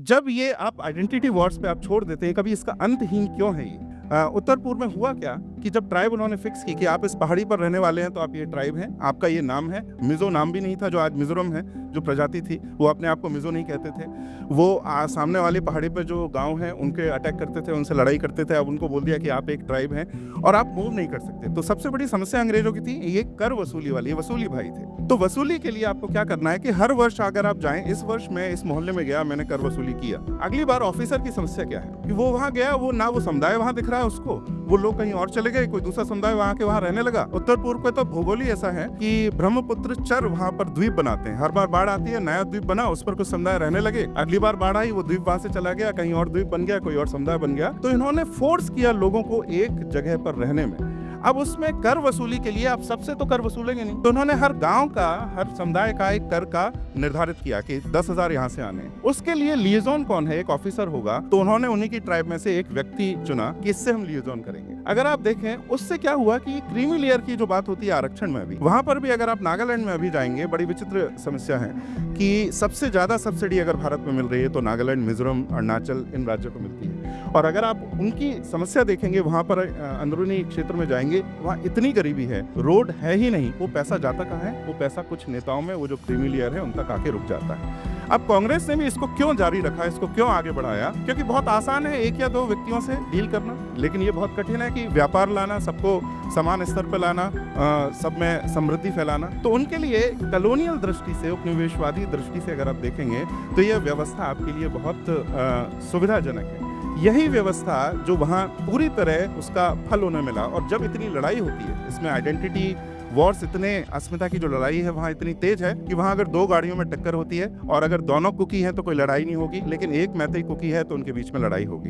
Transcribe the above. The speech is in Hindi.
जब ये आप आइडेंटिटी वॉर्स पे आप छोड़ देते हैं, कभी इसका अंतहीन क्यों है ये? उत्तर पूर्व में हुआ क्या कि जब ट्राइब उन्होंने फिक्स की कि आप इस पहाड़ी पर रहने वाले हैं तो आप ये ट्राइब हैं, आपका ये नाम है। मिज़ो नाम भी नहीं था, जो आज मिज़ोरम है, जो प्रजाति थी वो अपने आप को मिज़ो नहीं कहते थे। वो सामने वाली पहाड़ी पर जो गाँव हैं उनके अटैक करते थे, उनसे लड़ाई करते थे। अब उनको बोल दिया कि आप एक ट्राइब हैं और आप मूव नहीं कर सकते। तो सबसे बड़ी समस्या अंग्रेज़ों की थी ये कर वसूली वाली, ये वसूली भाई थे। तो वसूली के लिए आपको क्या करना है कि हर वर्ष अगर आप जाएँ, इस वर्ष मैं इस मोहल्ले में गया, मैंने कर वसूली किया। अगली बार ऑफिसर की समस्या क्या है कि वो वहाँ गया, वो ना वो समुदाय वहाँ दिख रहा है उसको, वो लोग कहीं और चले गए, कोई दूसरा समुदाय वहाँ के वहाँ रहने लगा। उत्तर पूर्व पे तो भूगोल ही ऐसा है कि ब्रह्मपुत्र चर वहाँ पर द्वीप बनाते हैं। हर बार बाढ़ आती है, नया द्वीप बना, उस पर कुछ समुदाय रहने लगे। अगली बार बाढ़ आई, वो द्वीप वहाँ से चला गया, कहीं और द्वीप बन गया, कोई और समुदाय बन गया। तो इन्होंने फोर्स किया लोगों को एक जगह पर रहने में। अब उसमें कर वसूली के लिए आप सबसे तो कर वसूलेंगे नहीं, तो उन्होंने हर गांव का, हर समुदाय का एक कर का निर्धारित किया कि 10,000 यहाँ से आने। उसके लिए लिएजॉन कौन है? एक ऑफिसर होगा। तो उन्होंने उन्हीं की ट्राइब में से एक व्यक्ति चुना कि इससे हम लिएजॉन करेंगे। अगर आप देखें उससे क्या हुआ कि क्रीमी लेयर की जो बात होती है आरक्षण में भी, वहां पर भी अगर आप नागालैंड में अभी जाएंगे, बड़ी विचित्र समस्या है कि सबसे ज्यादा सब्सिडी अगर भारत में मिल रही है तो नागालैंड, मिजोरम, अरुणाचल, इन राज्यों को मिलती है। और अगर आप उनकी समस्या देखेंगे, वहां पर अंदरूनी क्षेत्र में जाएंगे, वहाँ इतनी गरीबी है, रोड है ही नहीं। वो पैसा जाता कहाँ है? वो पैसा कुछ नेताओं में, वो जो क्रीमी लेयर है उन तक आके रुक जाता है। अब कांग्रेस ने भी इसको क्यों जारी रखा, इसको क्यों आगे बढ़ाया? क्योंकि बहुत आसान है एक या दो व्यक्तियों से डील करना, लेकिन ये बहुत कठिन है कि व्यापार लाना, सबको समान स्तर पर लाना, सब में समृद्धि फैलाना। तो उनके लिए कॉलोनियल दृष्टि से, उपनिवेशवादी दृष्टि से अगर आप देखेंगे तो यह व्यवस्था आपके लिए बहुत सुविधाजनक है। यही व्यवस्था जो वहाँ पूरी तरह उसका फल उन्हें मिला। और जब इतनी लड़ाई होती है, इसमें आइडेंटिटी वॉर्स, इतने अस्मिता की जो लड़ाई है वहाँ इतनी तेज है कि वहाँ अगर दो गाड़ियों में टक्कर होती है और अगर दोनों कुकी हैं तो कोई लड़ाई नहीं होगी, लेकिन एक मैतेई कुकी है तो उनके बीच में लड़ाई होगी।